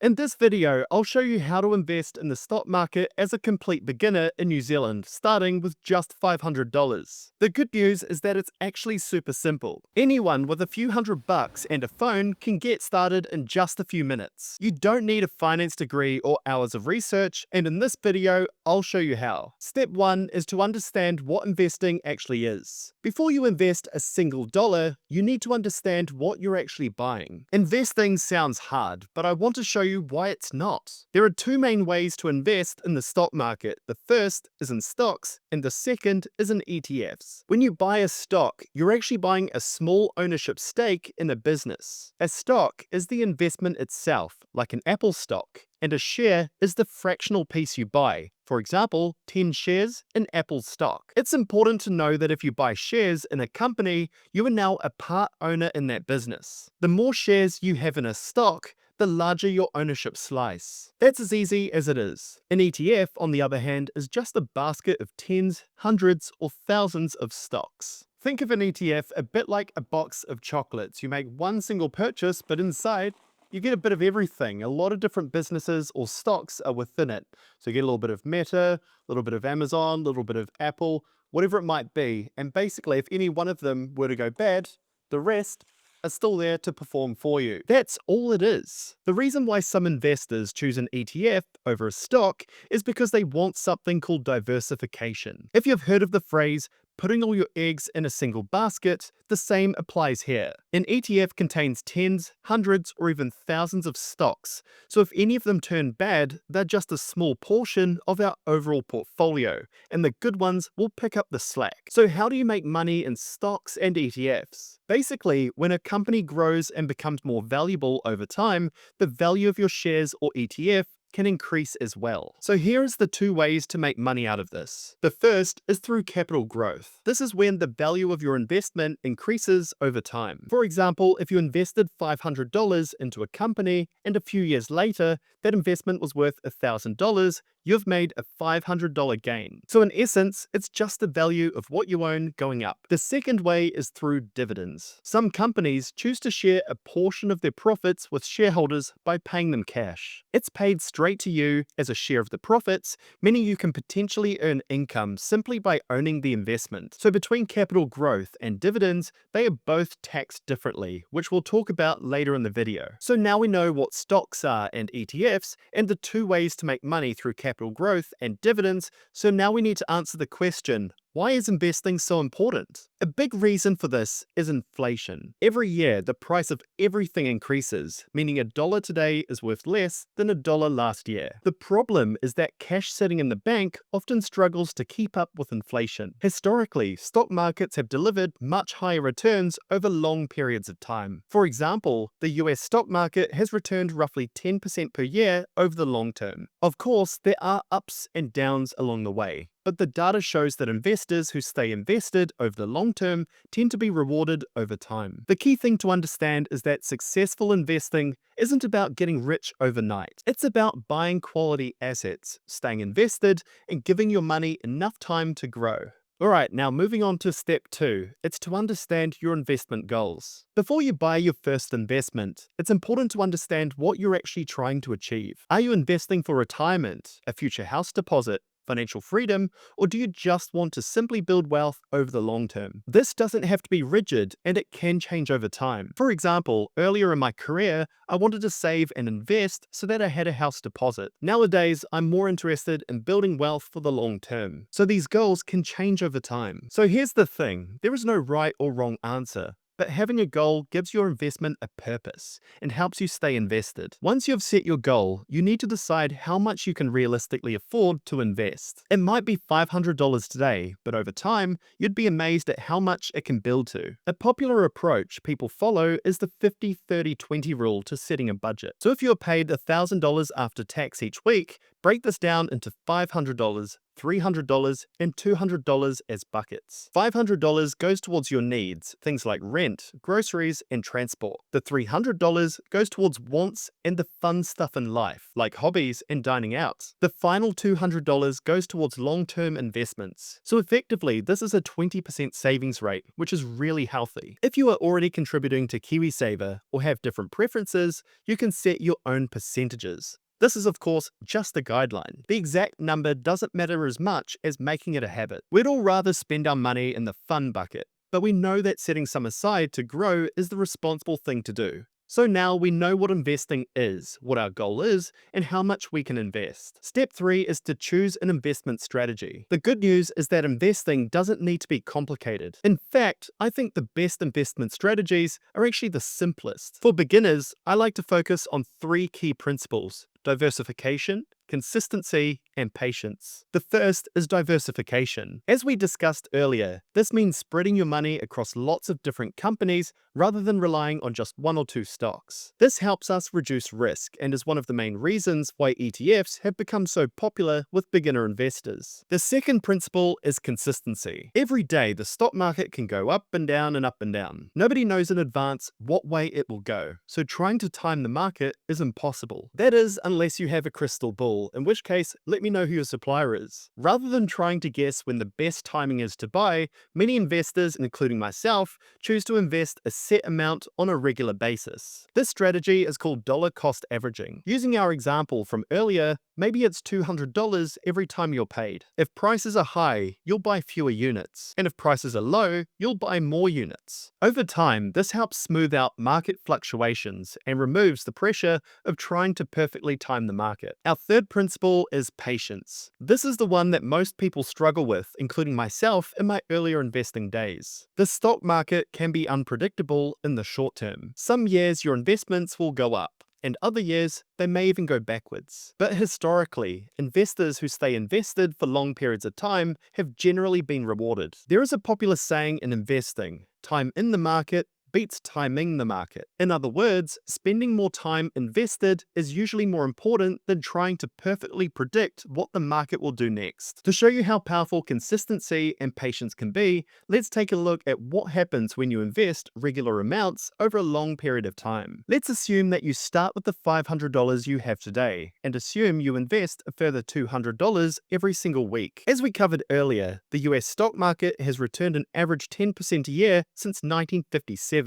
In this video, I'll show you how to invest in the stock market as a complete beginner in New Zealand, starting with just $500. The good news is that it's actually super simple. Anyone with a few $100 and a phone can get started in just a few minutes. You don't need a finance degree or hours of research, and in this video, I'll show you how. Step 1 is to understand what investing actually is. Before you invest a single dollar, you need to understand what you're actually buying. Investing sounds hard, but I want to show you why it's not. There are two main ways to invest in the stock market. The first is in stocks, and the second is in ETFs. When you buy a stock, you're actually buying a small ownership stake in a business. A stock is the investment itself, like an Apple stock, and a share is the fractional piece you buy. For example, 10 shares in Apple stock. It's important to know that if you buy shares in a company, you are now a part owner in that business. The more shares you have in a stock, the larger your ownership slice. That's as easy as it is. An ETF, on the other hand, is just a basket of tens, hundreds, or thousands of stocks. Think of an ETF a bit like a box of chocolates. You make one single purchase, but inside, you get a bit of everything. A lot of different businesses or stocks are within it. So you get a little bit of Meta, a little bit of Amazon, a little bit of Apple, whatever it might be. And basically, if any one of them were to go bad, the rest are still there to perform for you. That's all it is. The reason why some investors choose an ETF over a stock is because they want something called diversification. If you've heard of the phrase, putting all your eggs in a single basket, the same applies here. An ETF contains tens, hundreds, or even thousands of stocks, so if any of them turn bad, they're just a small portion of our overall portfolio, and the good ones will pick up the slack. So how do you make money in stocks and ETFs? Basically, when a company grows and becomes more valuable over time, the value of your shares or ETF can increase as well. So here's the two ways to make money out of this. The first is through capital growth. This is when the value of your investment increases over time. For example, if you invested $500 into a company and a few years later, that investment was worth $1,000, you've made a $500 gain. So in essence, it's just the value of what you own going up. The second way is through dividends. Some companies choose to share a portion of their profits with shareholders by paying them cash. It's paid straight to you as a share of the profits, meaning you can potentially earn income simply by owning the investment. So between capital growth and dividends, they are both taxed differently, which we'll talk about later in the video. So now we know what stocks are and ETFs, and the two ways to make money through capital growth and dividends, so now we need to answer the question, why is investing so important? A big reason for this is inflation. Every year, the price of everything increases, meaning a dollar today is worth less than a dollar last year. The problem is that cash sitting in the bank often struggles to keep up with inflation. Historically, stock markets have delivered much higher returns over long periods of time. For example, the US stock market has returned roughly 10% per year over the long term. Of course, there are ups and downs along the way, but the data shows that investors who stay invested over the long term tend to be rewarded over time. The key thing to understand is that successful investing isn't about getting rich overnight. It's about buying quality assets, staying invested, and giving your money enough time to grow. Alright, now moving on to step 2, it's to understand your investment goals. Before you buy your first investment, it's important to understand what you're actually trying to achieve. Are you investing for retirement, a future house deposit, financial freedom, or do you just want to simply build wealth over the long term? This doesn't have to be rigid, and it can change over time. For example, earlier in my career, I wanted to save and invest so that I had a house deposit. Nowadays, I'm more interested in building wealth for the long term. So these goals can change over time. So here's the thing, there is no right or wrong answer. But having a goal gives your investment a purpose and helps you stay invested. Once you've set your goal, you need to decide how much you can realistically afford to invest. It might be $500 today, but over time, you'd be amazed at how much it can build to. A popular approach people follow is the 50-30-20 rule to setting a budget. So if you're paid $1,000 after tax each week, break this down into $500, $300 and $200 as buckets. $500 goes towards your needs, things like rent, groceries, and transport. The $300 goes towards wants and the fun stuff in life, like hobbies and dining out. The final $200 goes towards long-term investments. So effectively, this is a 20% savings rate, which is really healthy. If you are already contributing to KiwiSaver or have different preferences, you can set your own percentages. This is, of course, just a guideline. The exact number doesn't matter as much as making it a habit. We'd all rather spend our money in the fun bucket, but we know that setting some aside to grow is the responsible thing to do. So now we know what investing is, what our goal is, and how much we can invest. Step 3 is to choose an investment strategy. The good news is that investing doesn't need to be complicated. In fact, I think the best investment strategies are actually the simplest. For beginners, I like to focus on 3 key principles: diversification, consistency, and patience. The first is diversification. As we discussed earlier, this means spreading your money across lots of different companies rather than relying on just 1 or 2 stocks. This helps us reduce risk and is one of the main reasons why ETFs have become so popular with beginner investors. The second principle is consistency. Every day, the stock market can go up and down and up and down. Nobody knows in advance what way it will go, so trying to time the market is impossible. That is, unless you have a crystal ball, in which case, let me know who your supplier is. Rather than trying to guess when the best timing is to buy, many investors, including myself, choose to invest a set amount on a regular basis. This strategy is called dollar cost averaging. Using our example from earlier, maybe it's $200 every time you're paid. If prices are high, you'll buy fewer units, and if prices are low, you'll buy more units. Over time, this helps smooth out market fluctuations and removes the pressure of trying to perfectly time the market. Our third principle is patience. This is the one that most people struggle with, including myself in my earlier investing days. The stock market can be unpredictable in the short term. Some years your investments will go up, and other years, they may even go backwards. But historically, investors who stay invested for long periods of time have generally been rewarded. There is a popular saying in investing: time in the market beats timing the market. In other words, spending more time invested is usually more important than trying to perfectly predict what the market will do next. To show you how powerful consistency and patience can be, let's take a look at what happens when you invest regular amounts over a long period of time. Let's assume that you start with the $500 you have today, and assume you invest a further $200 every single week. As we covered earlier, the US stock market has returned an average 10% a year since 1957.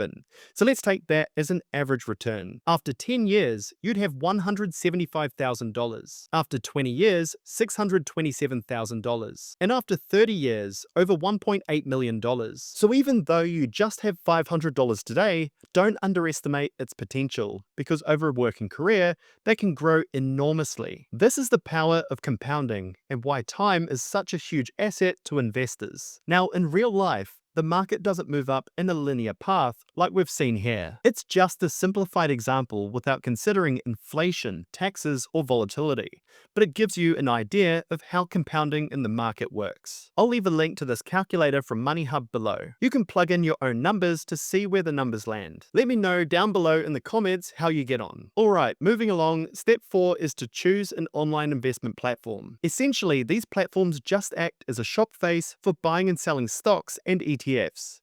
So let's take that as an average return. After 10 years, you'd have $175,000. After 20 years, $627,000. And after 30 years, over $1.8 million. So even though you just have $500 today, don't underestimate its potential, because over a working career, they can grow enormously. This is the power of compounding, and why time is such a huge asset to investors. Now, in real life, the market doesn't move up in a linear path like we've seen here. It's just a simplified example without considering inflation, taxes, or volatility, but it gives you an idea of how compounding in the market works. I'll leave a link to this calculator from MoneyHub below. You can plug in your own numbers to see where the numbers land. Let me know down below in the comments how you get on. Alright, moving along, step 4 is to choose an online investment platform. Essentially, these platforms just act as a shop face for buying and selling stocks and ETFs.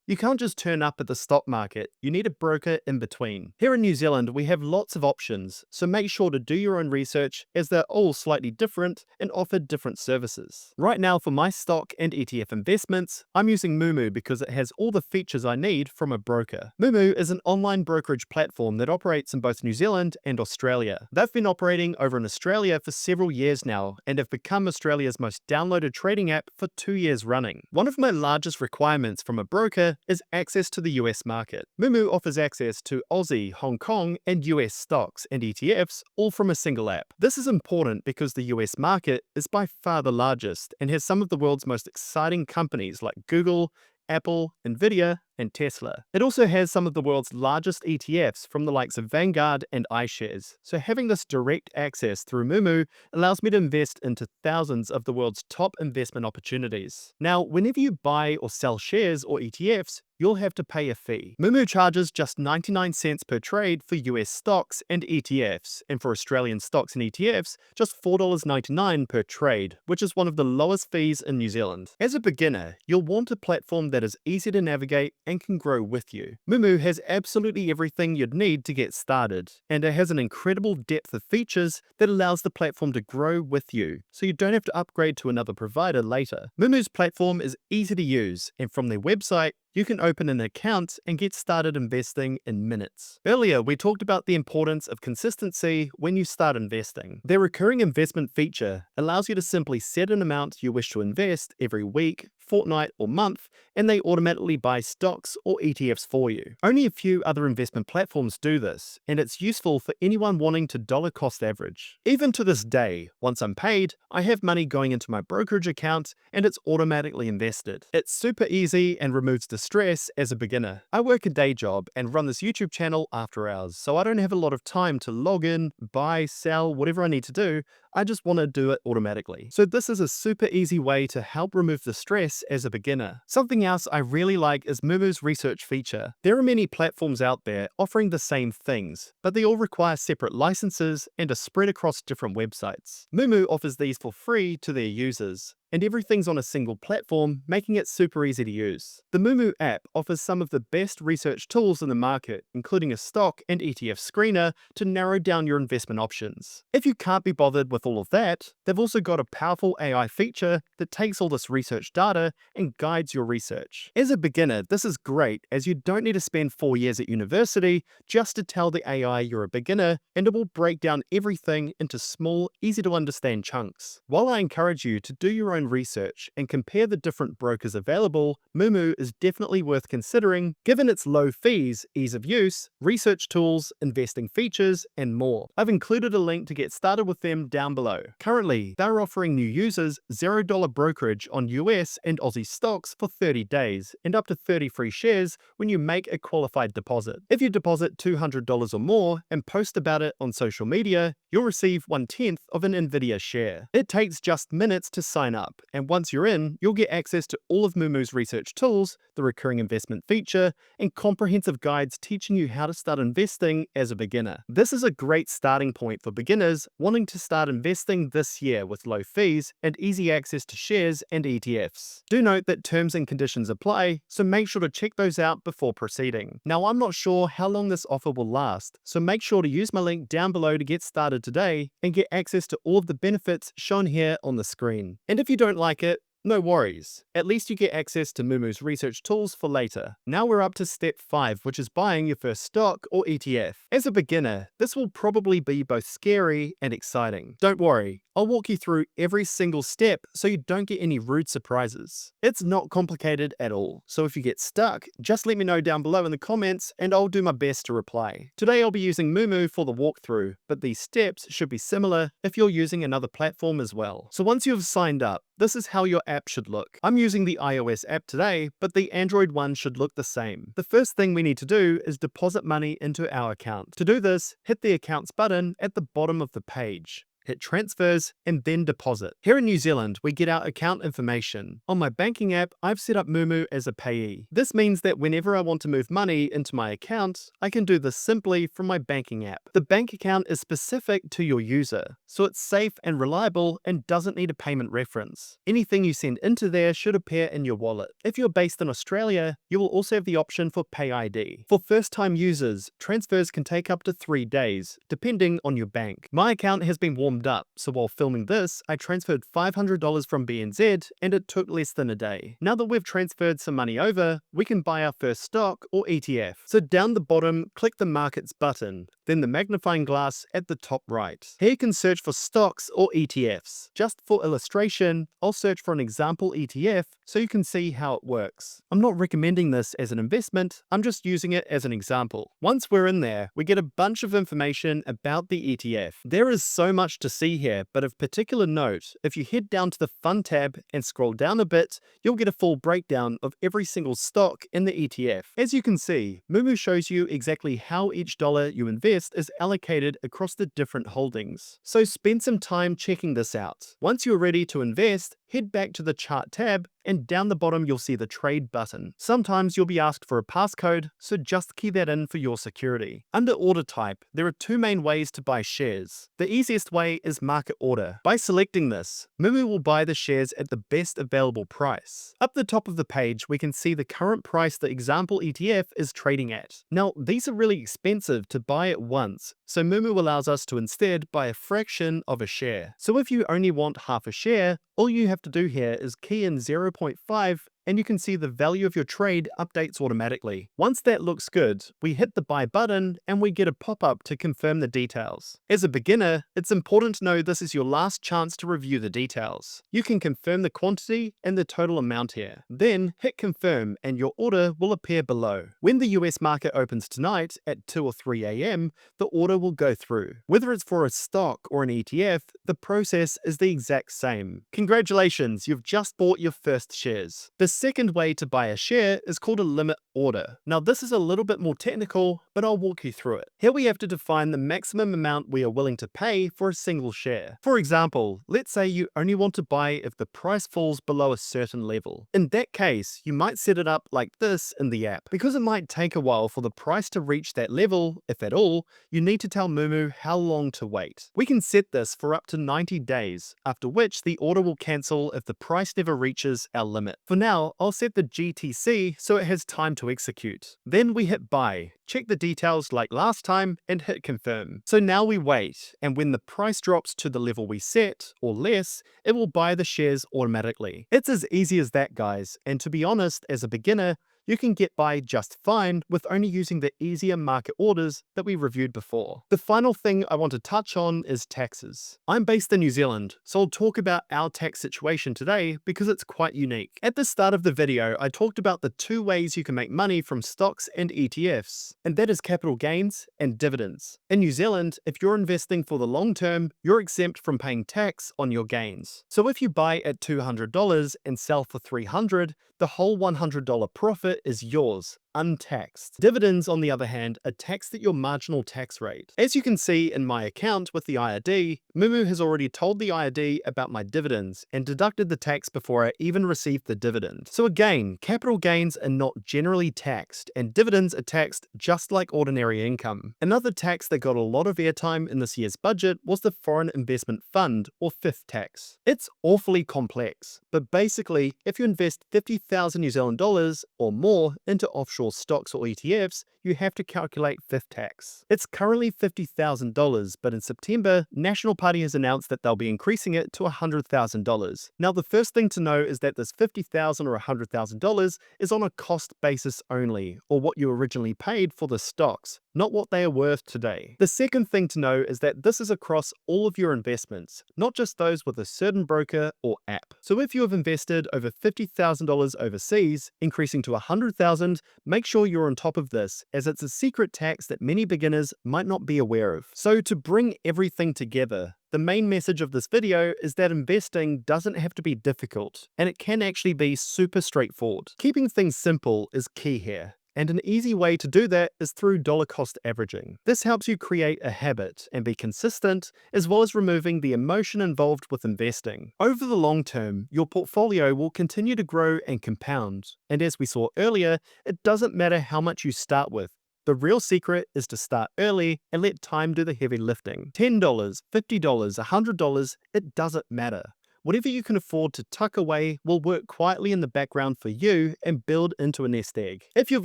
You can't just turn up at the stock market, you need a broker in between. Here in New Zealand, we have lots of options, so make sure to do your own research as they're all slightly different and offer different services. Right now, for my stock and ETF investments, I'm using Moomoo because it has all the features I need from a broker. Moomoo is an online brokerage platform that operates in both New Zealand and Australia. They've been operating over in Australia for several years now and have become Australia's most downloaded trading app for 2 years running. One of my largest requirements from a broker is access to the US market. Moomoo offers access to Aussie, Hong Kong, and US stocks and ETFs all from a single app. This is important because the US market is by far the largest and has some of the world's most exciting companies like Google, Apple, Nvidia, and Tesla. It also has some of the world's largest ETFs from the likes of Vanguard and iShares, so having this direct access through Moomoo allows me to invest into thousands of the world's top investment opportunities. Now, whenever you buy or sell shares or ETFs, you'll have to pay a fee. Moomoo charges just 99 cents per trade for US stocks and ETFs, and for Australian stocks and ETFs, just $4.99 per trade, which is one of the lowest fees in New Zealand. As a beginner, you'll want a platform that is easy to navigate and can grow with you. Moomoo has absolutely everything you'd need to get started, and it has an incredible depth of features that allows the platform to grow with you, so you don't have to upgrade to another provider later. Moomoo's platform is easy to use, and from their website, you can open an account and get started investing in minutes. Earlier, we talked about the importance of consistency when you start investing. Their recurring investment feature allows you to simply set an amount you wish to invest every week, fortnight, or month, and they automatically buy stocks or ETFs for you. Only a few other investment platforms do this, and it's useful for anyone wanting to dollar cost average. Even to this day, once I'm paid, I have money going into my brokerage account and it's automatically invested. It's super easy and removes the stress as a beginner. I work a day job and run this YouTube channel after hours, so I don't have a lot of time to log in, buy, sell, whatever I need to do. I just want to do it automatically. So this is a super easy way to help remove the stress as a beginner. Something else I really like is Moomoo's research feature. There are many platforms out there offering the same things, but they all require separate licenses and are spread across different websites. Moomoo offers these for free to their users, and everything's on a single platform, making it super easy to use. The Moomoo app offers some of the best research tools in the market, including a stock and ETF screener to narrow down your investment options. If you can't be bothered with all of that, they've also got a powerful AI feature that takes all this research data and guides your research. As a beginner, this is great as you don't need to spend 4 years at university just to tell the AI you're a beginner, and it will break down everything into small, easy to understand chunks. While I encourage you to do your own research and compare the different brokers available, Moomoo is definitely worth considering given its low fees, ease of use, research tools, investing features, and more. I've included a link to get started with them down below. Currently, they're offering new users $0 brokerage on US and Aussie stocks for 30 days and up to 30 free shares when you make a qualified deposit. If you deposit $200 or more and post about it on social media, you'll receive 1/10 of an Nvidia share. It takes just minutes to sign up, and once you're in, you'll get access to all of Moomoo's research tools, the recurring investment feature, and comprehensive guides teaching you how to start investing as a beginner. This is a great starting point for beginners wanting to start investing this year with low fees and easy access to shares and ETFs. Do note that terms and conditions apply, so make sure to check those out before proceeding. Now, I'm not sure how long this offer will last, so make sure to use my link down below to get started today and get access to all of the benefits shown here on the screen. And if you don't like it, no worries. At least you get access to Moomoo's research tools for later. Now we're up to step 5, which is buying your first stock or ETF. As a beginner, this will probably be both scary and exciting. Don't worry, I'll walk you through every single step so you don't get any rude surprises. It's not complicated at all, so if you get stuck, just let me know down below in the comments and I'll do my best to reply. Today I'll be using Moomoo for the walkthrough, but these steps should be similar if you're using another platform as well. So once you've signed up, this is how your app should look. I'm using the iOS app today, but the Android one should look the same. The first thing we need to do is deposit money into our account. To do this, hit the Accounts button at the bottom of the page. Hit Transfers, and then Deposit. Here in New Zealand, we get our account information. On my banking app, I've set up Moomoo as a payee. This means that whenever I want to move money into my account, I can do this simply from my banking app. The bank account is specific to your user, so it's safe and reliable and doesn't need a payment reference. Anything you send into there should appear in your wallet. If you're based in Australia, you will also have the option for Pay ID. For first-time users, transfers can take up to 3 days, depending on your bank. My account has been warmed up, so while filming this, I transferred $500 from BNZ and it took less than a day. Now that we've transferred some money over, we can buy our first stock or ETF. So down the bottom, click the Markets button, then the magnifying glass at the top right. Here you can search for stocks or ETFs. Just for illustration, I'll search for an example ETF so you can see how it works. I'm not recommending this as an investment, I'm just using it as an example. Once we're in there, we get a bunch of information about the ETF. There is so much to see here, but of particular note, if you head down to the Fund tab and scroll down a bit, you'll get a full breakdown of every single stock in the ETF. As you can see, Moomoo shows you exactly how each dollar you invest is allocated across the different holdings. So spend some time checking this out. Once you're ready to invest, head back to the Chart tab, and down the bottom you'll see the Trade button. Sometimes you'll be asked for a passcode, so just key that in for your security. Under Order Type, there are two main ways to buy shares. The easiest way is Market Order. By selecting this, Moomoo will buy the shares at the best available price. Up the top of the page, we can see the current price the example ETF is trading at. Now, these are really expensive to buy at once, so Moomoo allows us to instead buy a fraction of a share. So if you only want half a share, all you have to do here is key in 0.5 and you can see the value of your trade updates automatically. Once that looks good, we hit the buy button and we get a pop-up to confirm the details. As a beginner, it's important to know this is your last chance to review the details. You can confirm the quantity and the total amount here. Then hit confirm and your order will appear below. When the US market opens tonight at 2 or 3 a.m., the order will go through. Whether it's for a stock or an ETF, the process is the exact same. Congratulations, you've just bought your first shares. The second way to buy a share is called a limit order. Now this is a little bit more technical, but I'll walk you through it. Here we have to define the maximum amount we are willing to pay for a single share. For example, let's say you only want to buy if the price falls below a certain level. In that case, you might set it up like this in the app. Because it might take a while for the price to reach that level, if at all, you need to tell Moomoo how long to wait. We can set this for up to 90 days, after which the order will cancel if the price never reaches our limit. For now, I'll set the GTC so it has time to execute. Then we hit buy, check the details like last time, and hit confirm. So now we wait, and when the price drops to the level we set, or less, it will buy the shares automatically. It's as easy as that, guys, and to be honest, as a beginner, you can get by just fine with only using the easier market orders that we reviewed before. The final thing I want to touch on is taxes. I'm based in New Zealand, so I'll talk about our tax situation today because it's quite unique. At the start of the video, I talked about the two ways you can make money from stocks and ETFs, and that is capital gains and dividends. In New Zealand, if you're investing for the long term, you're exempt from paying tax on your gains. So if you buy at $200 and sell for $300, the whole $100 profit is yours, untaxed. Dividends, on the other hand, are taxed at your marginal tax rate. As you can see in my account with the IRD, Moomoo has already told the IRD about my dividends and deducted the tax before I even received the dividend. So again, capital gains are not generally taxed, and dividends are taxed just like ordinary income. Another tax that got a lot of airtime in this year's budget was the Foreign Investment Fund, or FIF tax. It's awfully complex, but basically, if you invest 50,000 New Zealand dollars or more into offshore stocks or ETFs, you have to calculate FIF tax. It's currently $50,000, but in September, National Party has announced that they'll be increasing it to $100,000. Now, the first thing to know is that this $50,000 or $100,000 is on a cost basis only, or what you originally paid for the stocks, not what they are worth today. The second thing to know is that this is across all of your investments, not just those with a certain broker or app. So if you have invested over $50,000 overseas, increasing to $100,000, make sure you're on top of this, as it's a secret tax that many beginners might not be aware of. So to bring everything together, the main message of this video is that investing doesn't have to be difficult, and it can actually be super straightforward. Keeping things simple is key here. And an easy way to do that is through dollar cost averaging. This helps you create a habit and be consistent, as well as removing the emotion involved with investing. Over the long term, your portfolio will continue to grow and compound. And as we saw earlier, it doesn't matter how much you start with. The real secret is to start early and let time do the heavy lifting. $10, $50, $100, it doesn't matter. Whatever you can afford to tuck away will work quietly in the background for you and build into a nest egg. If you've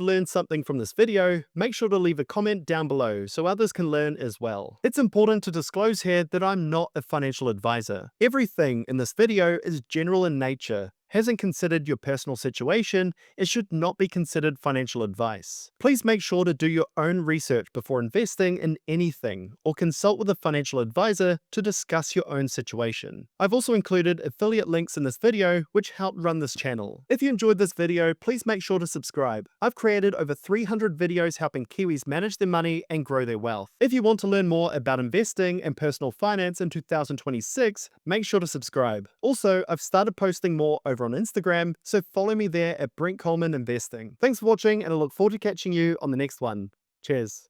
learned something from this video, make sure to leave a comment down below so others can learn as well. It's important to disclose here that I'm not a financial advisor. Everything in this video is general in nature. Hasn't considered your personal situation, it should not be considered financial advice. Please make sure to do your own research before investing in anything, or consult with a financial advisor to discuss your own situation. I've also included affiliate links in this video which help run this channel. If you enjoyed this video, please make sure to subscribe. I've created over 300 videos helping Kiwis manage their money and grow their wealth. If you want to learn more about investing and personal finance in 2026, make sure to subscribe. Also, I've started posting more over on Instagram, so follow me there at Brent Coleman Investing. Thanks for watching, and I look forward to catching you on the next one. Cheers.